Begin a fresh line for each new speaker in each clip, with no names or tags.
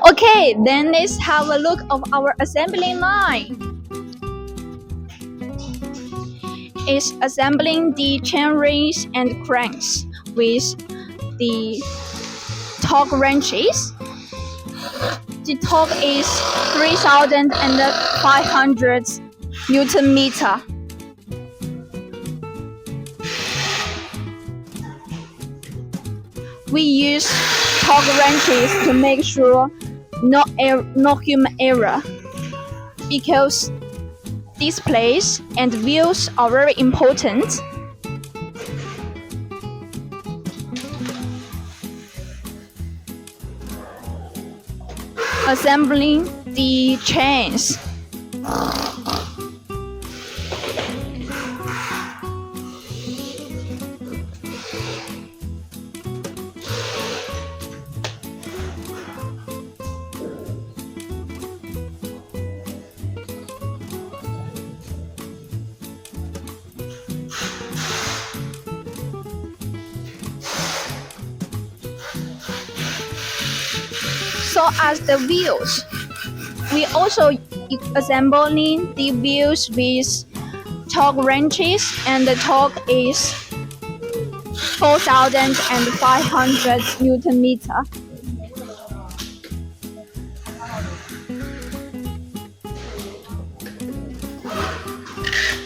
Okay, then let's have a look of our assembly line. It's assembling the chainrings and cranks with the torque wrenches. The torque is 3,500 Newton meter. We use torque wrenches to make sure no human error, because displays and wheels are very important. Assembling the chains. So as the wheels, we also assembling the wheels with torque wrenches, and the torque is 4,500 Newton meter.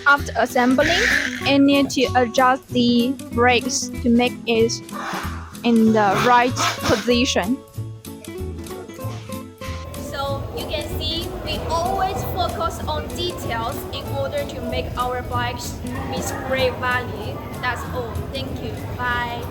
After assembling, I need to adjust the brakes to make it in the right position. So you can see we always focus on details in order to make our bikes with great value. That's all. Thank you. Bye.